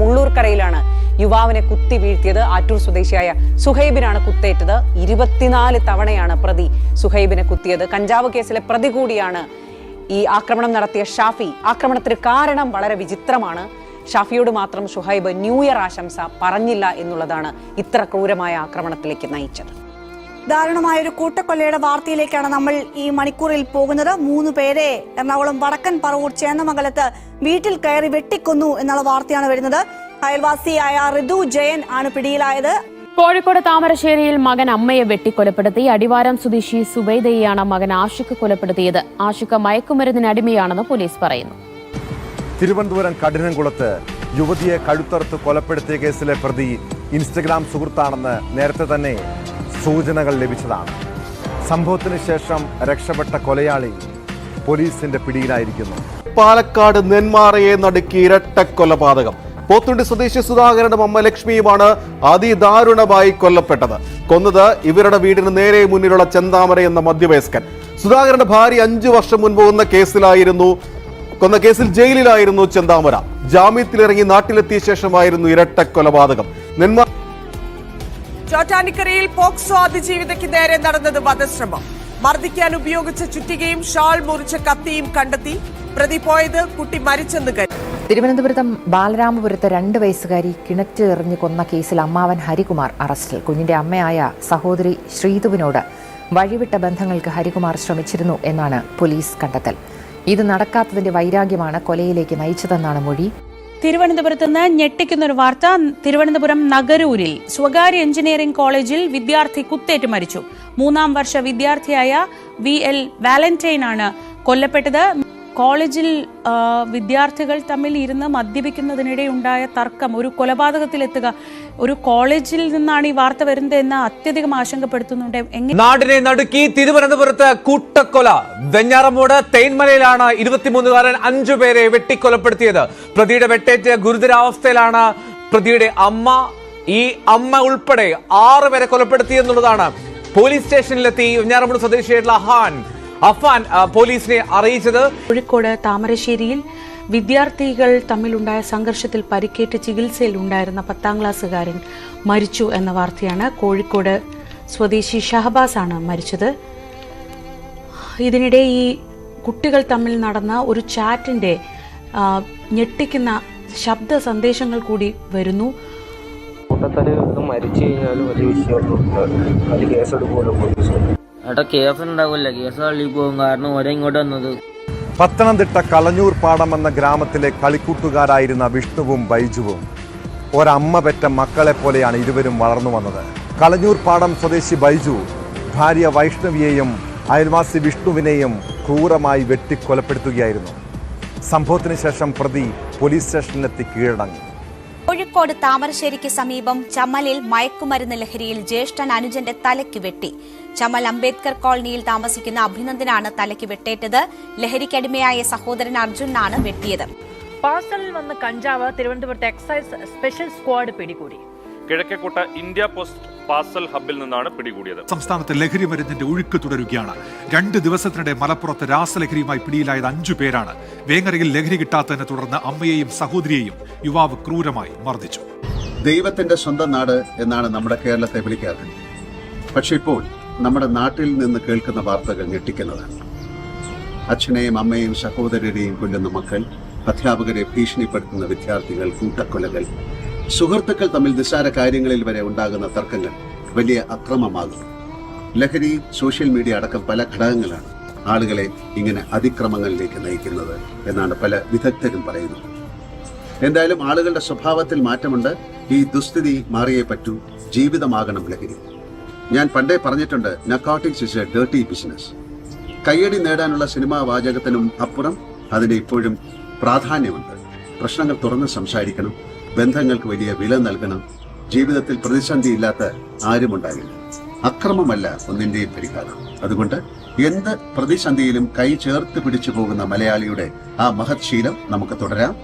മുള്ളൂർക്കരയിലാണ് യുവാവിനെ കുത്തി വീഴ്ത്തിയത്. ആറ്റൂർ സ്വദേശിയായ സുഹൈബിനാണ് കുത്തേറ്റത്. 24 തവണയാണ് പ്രതി സുഹൈബിനെ കുത്തിയത്. കഞ്ചാവ് കേസിലെ പ്രതി കൂടിയാണ് ഈ ആക്രമണം നടത്തിയ ഷാഫി. ആക്രമണത്തിന് കാരണം വളരെ വിചിത്രമാണ്. ഷാഫിയോട് മാത്രം സുഹൈബ് ന്യൂ ഇയർ ആശംസ പറഞ്ഞില്ല എന്നുള്ളതാണ് ഇത്ര ക്രൂരമായ ആക്രമണത്തിലേക്ക് നയിച്ചത്. ദാരുണമായ ഒരു കൂട്ടക്കൊലയുടെ വാർത്തയിലേക്കാണ് നമ്മൾ ഈ മണിക്കൂറിൽ പോകുന്നത്. 3 പേരെ എറണാകുളം വടക്കൻ പറവൂർ ചേന്നമംഗലത്ത് വീട്ടിൽ കയറി വെട്ടിക്കൊന്നു എന്നുള്ള വാർത്തയാണ് വരുന്നത്. അയൽവാസിയായ ഋതു ജയൻ ആണ് പിടിയിലായത്. കോഴിക്കോട് താമരശ്ശേരിയിൽ മകൻ അമ്മയെ വെട്ടിക്കൊലപ്പെടുത്തി. അടിവാരം സ്വദേശി സുബൈദയെയാണ് മകൻ ആഷിഖ് കൊലപ്പെടുത്തിയത്. ആഷിഖ് മയക്കുമരുന്നിന് അടിമയാണെന്ന് പോലീസ് പറയുന്നു. തിരുവനന്തപുരം കഠിനംകുളത്ത് യുവതിയെ കഴുത്തറുത്ത് കൊലപ്പെടുത്തിയ കേസിലെ പ്രതി ഇൻസ്റ്റഗ്രാം സുഹൃത്താണെന്ന് നേരത്തെ തന്നെ സൂചനകൾ ലഭിച്ചതാണ്. സംഭവത്തിന് ശേഷം രക്ഷപ്പെട്ട കൊലയാളി പോലീസിന്റെ പിടിയിലായിരിക്കുന്നു. പാലക്കാട് നെന്മാറയെ നടുക്കി ഇരട്ട കൊലപാതകം. പോത്തുണ്ടി സ്വദേശി സുധാകരന്റെ അമ്മ ലക്ഷ്മിയുമാണ് അതിദാരുണമായി കൊല്ലപ്പെട്ടത്. കൊന്നത് ഇവരുടെ വീടിന് നേരെ മുന്നിലുള്ള ചെന്താമര എന്ന മധ്യവയസ്കൻ. സുധാകരന്റെ ഭാര്യ 5 വർഷം മുൻപ് കൊന്ന കേസിൽ ജയിലിലായിരുന്നു ചെന്താമര. ജാമ്യത്തിലിറങ്ങി നാട്ടിലെത്തിയ ശേഷമായിരുന്നു ഇരട്ട കൊലപാതകം. ചോറ്റാനിക്കരയിൽ പോക്സോ അതിജീവിതയ്ക്ക് നേരെ നടന്നത് വധശ്രമം. മർദ്ദിക്കാൻ ഉപയോഗിച്ച ചുറ്റികയും ഷാൾ മുറിച്ച കത്തിയും കണ്ടെത്തി. പ്രതി പോയത് കുട്ടി മരിച്ചെന്ന് കരുതി. തിരുവനന്തപുരം ബാലരാമപുരത്ത് 2 വയസ്സുകാരി കിണറ്റിലെറിഞ്ഞ് കൊന്ന കേസിൽ അമ്മാവൻ ഹരികുമാർ അറസ്റ്റിൽ. കുഞ്ഞിന്റെ അമ്മയായ സഹോദരി ശ്രീതുവിനോട് വഴിവിട്ട ബന്ധങ്ങൾക്ക് ഹരികുമാർ ശ്രമിച്ചിരുന്നു എന്നാണ് പോലീസ് കണ്ടെത്തൽ. ഇത് നടക്കാത്തതിന്റെ വൈരാഗ്യമാണ് കൊലയിലേക്ക് നയിച്ചതെന്നാണ് മൊഴി. തിരുവനന്തപുരത്ത് നിന്ന് ഞെട്ടിക്കുന്നൊരു വാർത്ത. തിരുവനന്തപുരം നഗരൂരിൽ സ്വകാര്യ എഞ്ചിനീയറിംഗ് കോളേജിൽ വിദ്യാർത്ഥി കുത്തേറ്റ് മരിച്ചു. 3ാം വർഷ വിദ്യാർത്ഥിയായ VL വാലന്റൈൻ ആണ് കൊല്ലപ്പെട്ടത്. കോളേജിൽ വിദ്യാർത്ഥികൾ തമ്മിൽ ഇരുന്ന് മദ്യപിക്കുന്നതിനിടെ ഉണ്ടായ തർക്കം ഒരു കൊലപാതകത്തിലെത്തുക. ഒരു കോളേജിൽ നിന്നാണ് ഈ വാർത്ത വരുന്നത് എന്ന് അത്യധികം ആശങ്കപ്പെടുത്തുന്നുണ്ട്. നാടിനെ നടുക്കി തിരുവനന്തപുരത്ത് കൂട്ടക്കൊല. വെഞ്ഞാറമൂട് തേന്മലയിലാണ് 23കാരൻ 5 പേരെ വെട്ടിക്കൊലപ്പെടുത്തിയത്. പ്രതിയുടെ വെട്ടേറ്റ് ഗുരുതരാവസ്ഥയിലാണ് പ്രതിയുടെ അമ്മ. ഈ അമ്മ ഉൾപ്പെടെ 6 പേരെ കൊലപ്പെടുത്തിയെന്നുള്ളതാണ് പോലീസ് സ്റ്റേഷനിലെത്തി വെഞ്ഞാറമൂട് സ്വദേശിയായിട്ടുള്ള അഫാൻ പോലീസിനെ അറിയിച്ചത്. കോഴിക്കോട് താമരശ്ശേരിയിൽ വിദ്യാർത്ഥികൾ തമ്മിലുണ്ടായ സംഘർഷത്തിൽ പരിക്കേറ്റ് ചികിത്സയിൽ ഉണ്ടായിരുന്ന 10ാം ക്ലാസ്സുകാരൻ മരിച്ചു എന്ന വാർത്തയാണ്. കോഴിക്കോട് സ്വദേശി ഷഹബാസ് ആണ് മരിച്ചത്. ഇതിനിടെ ഈ കുട്ടികൾ തമ്മിൽ നടന്ന ഒരു ചാറ്റിന്റെ ഞെട്ടിക്കുന്ന ശബ്ദ സന്ദേശങ്ങൾ കൂടി വരുന്നു. മരിച്ചു കഴിഞ്ഞാലും വലിയ വിഷയമൊന്നും അത് കേസെടുക്കുമല്ലോ പോലീസ്. കേസ് ഉണ്ടാവില്ല, കേസ് തള്ളി പോകും. കാരണം ഒരേ ഇങ്ങോട്ട് വന്നത്. പത്തനംതിട്ട കളഞ്ഞൂർ പാടം എന്ന ഗ്രാമത്തിലെ കളിക്കൂട്ടുകാരായിരുന്ന വിഷ്ണുവും ബൈജുവും ഒരമ്മ പെറ്റ മക്കളെ പോലെയാണ് ഇരുവരും വളർന്നു വന്നത്. കളഞ്ഞൂർ പാടം സ്വദേശി ബൈജു ഭാര്യ വൈഷ്ണവിയെയും അയൽവാസി വിഷ്ണുവിനെയും ക്രൂരമായി വെട്ടിക്കൊലപ്പെടുത്തുകയായിരുന്നു. സംഭവത്തിന് ശേഷം പ്രതി പോലീസ് സ്റ്റേഷനിലെത്തി കീഴടങ്ങി. കോഴിക്കോട് താമരശ്ശേരിക്ക് സമീപം ചമ്മലിൽ മയക്കുമരുന്ന് ലഹരിയിൽ ജ്യേഷ്ഠൻ അനുജന്റെ തലയ്ക്ക് വെട്ടി. ചമ്മൽ അംബേദ്കർ കോളനിയിൽ താമസിക്കുന്ന അഭിനന്ദനാണ് തലയ്ക്ക് വെട്ടേറ്റത്. ലഹരിക്കടിമയായ സഹോദരൻ അർജുനാണ് വെട്ടിയത്. പാർസലിൽ വന്ന കഞ്ചാവ് തിരുവനന്തപുരത്ത് എക്സൈസ് സ്പെഷ്യൽ സ്ക്വാഡ് പിടികൂടി. കിഴക്കേക്കോട്ട ഇന്ത്യ പോസ്റ്റ് പാർസൽ ഹബ്ബിൽ നിന്നാണ് പിടികൂടിയത്. സംസ്ഥാനത്ത് ലഹരി മരുന്നിന്റെ ഒഴുക്ക് തുടരുകയാണ്. 2 ദിവസത്തിനിടെ മലപ്പുറത്ത് രാസലഹരിയുമായി പിടിയിലായത് 5 പേരാണ്. വേങ്ങരയിൽ ലഹരി കിട്ടാത്തതിനെ തുടർന്ന് അമ്മയെയും സഹോദരിയെയും യുവാവ് ക്രൂരമായി മർദ്ദിച്ചു. ദൈവത്തിന്റെ സ്വന്തം നാട് എന്നാണ് നമ്മുടെ കേരളത്തെ വിളിക്കാറ്. പക്ഷെ ഇപ്പോൾ നമ്മുടെ നാട്ടിൽ നിന്ന് കേൾക്കുന്ന വാർത്തകൾ ഞെട്ടിക്കുന്നതാണ്. അച്ഛനെയും അമ്മയെയും സഹോദരരെയും കൊല്ലുന്ന മക്കൾ, അധ്യാപകരെ ഭീഷണിപ്പെടുത്തുന്ന വിദ്യാർത്ഥികൾ, കൂട്ടക്കൊലകൾ, സുഹൃത്തുക്കൾ തമ്മിൽ നിസ്സാര കാര്യങ്ങളിൽ വരെ ഉണ്ടാകുന്ന തർക്കങ്ങൾ വലിയ അക്രമമാകും. ലഹരി, സോഷ്യൽ മീഡിയ അടക്കം പല ഘടകങ്ങളാണ് ആളുകളെ ഇങ്ങനെ അതിക്രമങ്ങളിലേക്ക് നയിക്കുന്നത് എന്നാണ് പല വിദഗ്ധരും പറയുന്നത്. എന്തായാലും ആളുകളുടെ സ്വഭാവത്തിൽ മാറ്റമുണ്ട്. ഈ ദുസ്ഥിതി മാറിയേ പറ്റൂ. ജീവിതമാകണം ലഹരി. ഞാൻ പണ്ടേ പറഞ്ഞിട്ടുണ്ട്, narcotics is A dirty business. കയ്യടി നേടാനുള്ള സിനിമാ വാചകത്തിനും അപ്പുറം അതിന് ഇപ്പോഴും പ്രാധാന്യമുണ്ട്. പ്രശ്നങ്ങൾ തുറന്ന് സംസാരിക്കണം. ബന്ധങ്ങൾക്ക് വലിയ വില നൽകണം. ജീവിതത്തിൽ പ്രതിസന്ധി ഇല്ലാത്ത ആരുമുണ്ടാകില്ല. അക്രമമല്ല ഒന്നിന്റെയും പരിഹാരം. അതുകൊണ്ട് എന്ത് പ്രതിസന്ധിയിലും കൈ ചേർത്ത് പിടിച്ചു പോകുന്ന മലയാളിയുടെ ആ മഹത് ശീലം നമുക്ക് തുടരാം.